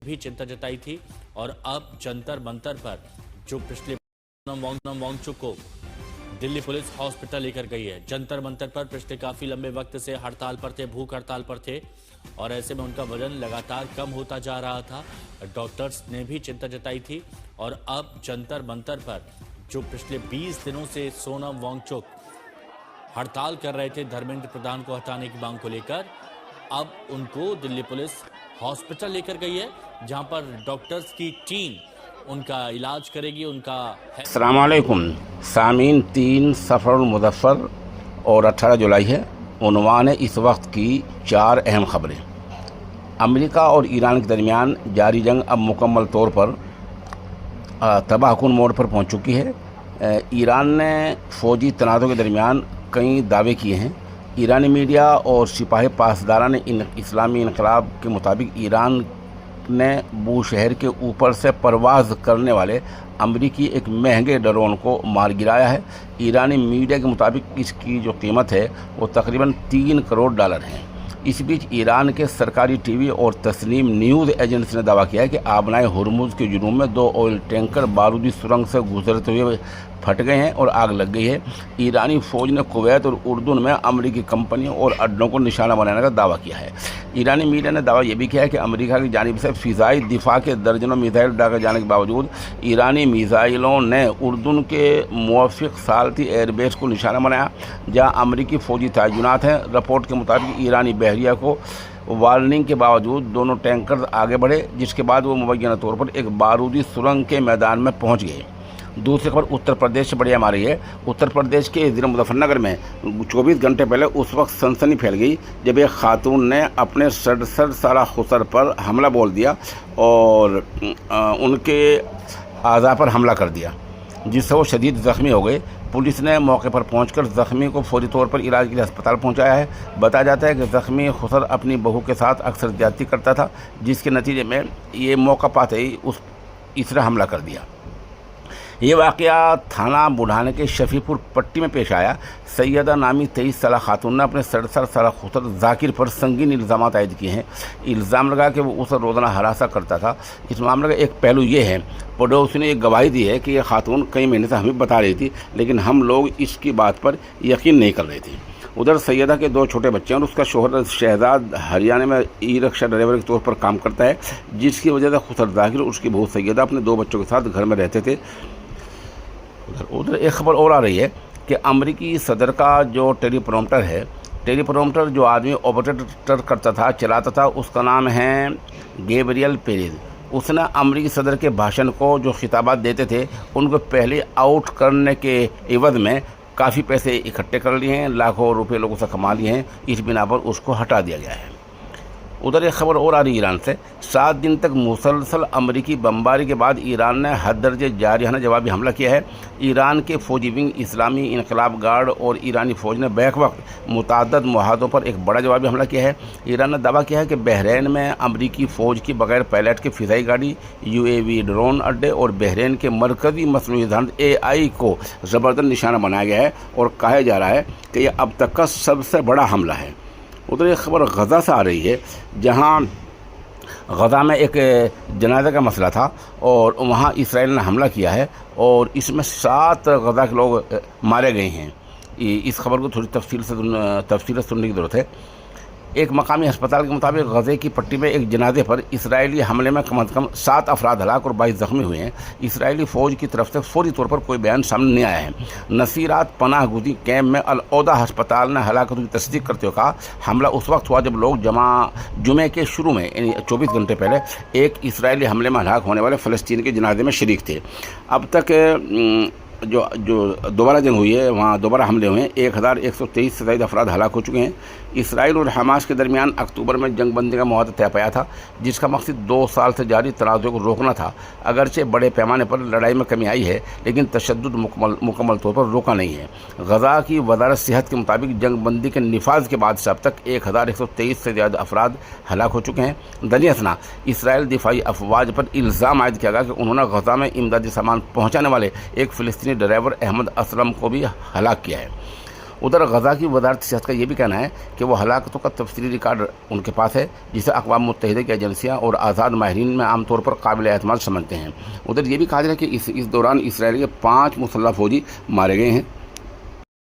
भी चिंता जताई थी और अब जंतर मंतर पर जो पिछले वांगचुक को दिल्ली पुलिस हॉस्पिटल लेकर गई है। जंतर मंतर पर पिछले काफी लंबे वक्त से हड़ताल पर थे, भूख हड़ताल पर थे और ऐसे में उनका वजन लगातार कम होता जा रहा था। डॉक्टर्स ने भी चिंता जताई थी और अब जंतर मंतर पर जो पिछले 20 दिनों से सोनम वांगचुक हड़ताल कर रहे थे धर्मेंद्र प्रधान को हटाने की मांग को लेकर, अब उनको दिल्ली पुलिस हॉस्पिटल लेकर गई है, जहां पर डॉक्टर्स की टीम उनका इलाज करेगी। उनका अस्सलाम वालेकुम सामीन, 3 सफ़र मुज़फ़्फ़र और 18 जुलाई है। उन्वान है इस वक्त की 4 अहम खबरें। अमेरिका और ईरान के दरमियान जारी जंग अब मुकम्मल तौर पर तबाहकुन मोड़ पर पहुंच चुकी है। ईरान ने फ़ौजी तनाज़ों के दरमियान कई दावे किए हैं। ईरानी मीडिया और सिपाही पासदारा ने इस्लामी इनकलाब के मुताबिक ईरान ने बूशहर के ऊपर से परवाज़ करने वाले अमरीकी एक महंगे ड्रोन को मार गिराया है। ईरानी मीडिया के मुताबिक इसकी जो कीमत है वो तकरीबन $3 करोड़ है। इस बीच ईरान के सरकारी टीवी और तस्नीम न्यूज़ एजेंसी ने दावा किया है कि आबनाए हुर्मुज़ के जुनूब में 2 ऑयल टैंकर बारूदी सुरंग से गुजरते हुए फट गए हैं और आग लग गई है। ईरानी फ़ौज ने कुवैत और उर्दून में अमरीकी कंपनियों और अड्डों को निशाना बनाने का दावा किया है। ईरानी मीडिया ने दावा यह भी किया है कि अमेरिका की जानिब से फ़िज़ाई दिफा के दर्जनों मिसाइल दागे जाने के बावजूद ईरानी मिसाइलों ने उर्दून के मुवाफ़िक़ सालती एयरबेस को निशाना बनाया, जहाँ अमरीकी फ़ौजी तैनात हैं। रिपोर्ट के मुताबिक ईरानी बहरिया को वार्निंग के बावजूद दोनों टैंकर आगे बढ़े, जिसके बाद वो मुबैना तौर पर एक बारूदी सुरंग के मैदान में पहुँच गए। दूसरी खबर उत्तर प्रदेश से बढ़िया आ रही है। उत्तर प्रदेश के ज़िला मुजफ्फरनगर में 24 घंटे पहले उस वक्त सनसनी फैल गई जब एक खातून ने अपने 67 साला खुसर पर हमला बोल दिया और उनके आज़ा पर हमला कर दिया, जिससे वो शदीद ज़ख्मी हो गए। पुलिस ने मौके पर पहुंचकर ज़ख्मी को फौरी तौर पर इलाज के लिए अस्पताल पहुंचाया है। बताया जाता है कि ज़ख्मी खुसर अपनी बहू के साथ अक्सर ज्यादती करता था, जिसके नतीजे में ये मौका पाते ही इसने हमला कर दिया। ये वाक़या थाना बुढ़ाने के शफीपुर पट्टी में पेश आया। सैयदा नामी 23 साला खातून ने अपने 67 साला खुसर जाकिर पर संगीन इल्ज़ामात आयद किए हैं। इल्ज़ाम लगा कि वो उसे रोज़ाना हरासा करता था। इस मामले का एक पहलू ये है, पड़ोसी ने एक गवाही दी है कि यह खातून कई महीने से हमें बता रही थी, लेकिन हम लोग इसकी बात पर यकीन नहीं कर रहे थे। उधर सैयदा के 2 छोटे बच्चे हैं और उसका शोहर शहजाद हरियाणा में ई रिक्शा ड्राइवर के तौर पर काम करता है, जिसकी वजह से खुसर जाकिर और उसकी बहू सैयदा अपने 2 बच्चों के साथ घर में रहते थे। उधर एक खबर और आ रही है कि अमरीकी सदर का जो टेलीप्रॉम्प्टर जो आदमी ऑपरेटर करता था, चलाता था, उसका नाम है गैब्रियल पेरेज। उसने अमरीकी सदर के भाषण को जो खिताबात देते थे उनको पहले आउट करने के एवज में काफ़ी पैसे इकट्ठे कर लिए हैं, लाखों रुपए लोगों से कमा लिए हैं। इस बिना पर उसको हटा दिया गया है। उधर एक खबर और आ रही है ईरान से। 7 दिन तक मुसलसल अमरीकी बमबारी के बाद ईरान ने हद दर्जे जारियाना जवाबी हमला किया है। ईरान के फौजी विंग इस्लामी इनकलाब गार्ड और ईरानी फ़ौज ने बैक वक्त मुतअद्दिद मुहादों पर एक बड़ा जवाबी हमला किया है। ईरान ने दावा किया है कि बहरीन में अमरीकी फ़ौज की बगैर पायलट के फ़िज़ाई गाड़ी, UAV ड्रोन अड्डे और बहरीन के मरकज़ी मसनूई जहान AI को ज़बरदस्त निशाना बनाया गया है और कहा जा रहा है कि यह अब तक का सबसे बड़ा हमला है। उधर एक खबर गज़ा से आ रही है, जहां गज़ा में एक जनाजा का मसला था और वहां इसराइल ने हमला किया है और इसमें 7 गज़ा के लोग मारे गए हैं। इस खबर को थोड़ी तफसील से सुनने की ज़रूरत है। एक मकामी अस्पताल के मुताबिक गज़े की पट्टी में एक जनाजे पर इसराइली हमले में कम से कम 7 अफराद हलाक और 22 ज़ख्मी हुए हैं। इसराइली फ़ौज की तरफ से फौरी तौर पर कोई बयान सामने नहीं आया है। नसीरात पनाह गुज़ी कैंप में अल-औदा अस्पताल ने हलाकतों की तस्दीक करते हुए कहा, हमला उस वक्त हुआ जब लोग जुमे के शुरू में यानी 24 घंटे पहले एक इसराइली हमले में हलाक होने वाले फ़लस्तीन के जनाजे में शरीक थे। अब तक जो दोबारा जंग हुई है वहाँ दोबारा हमले हुए हैं। 1123 से ज़्यादा अफराद हलाक हो चुके हैं। इसराइल और हमास के दरमियान अक्टूबर में जंग बंदी का मुआहदा तय पाया था, जिसका मकसद 2 साल से जारी तनाज़ुर को रोकना था। अगरचे बड़े पैमाने पर लड़ाई में कमी आई है, लेकिन तशद्दुद मुकम्मल तौर पर रोका नहीं है। गज़ा की वज़ारत सेहत के मुताबिक जंग बंदी के निफाज के बाद से अब तक 1123 से ज़्यादा अफराद हलाक हो चुके हैं। दनियासना इसराइल दिफाई अफवाज पर इल्ज़ाम आयद किया गया कि उन्होंने गज़ा में इमदादी सामान पहुँचाने वाले एक फ़लस्तीनी ड्राइवर अहमद असलम को भी हलाक किया है। ادھر غزہ کی وزارت صحت کا یہ بھی کہنا ہے کہ وہ ہلاکتوں کا تفصیلی ریکارڈ ان کے پاس ہے، جسے اقوام متحدہ کی ایجنسیاں اور آزاد ماہرین میں عام طور پر قابل اعتماد سمجھتے ہیں۔ ادھر یہ بھی کہا جا رہا ہے کہ اس دوران اسرائیل کے 5 مسلح فوجی مارے گئے ہیں۔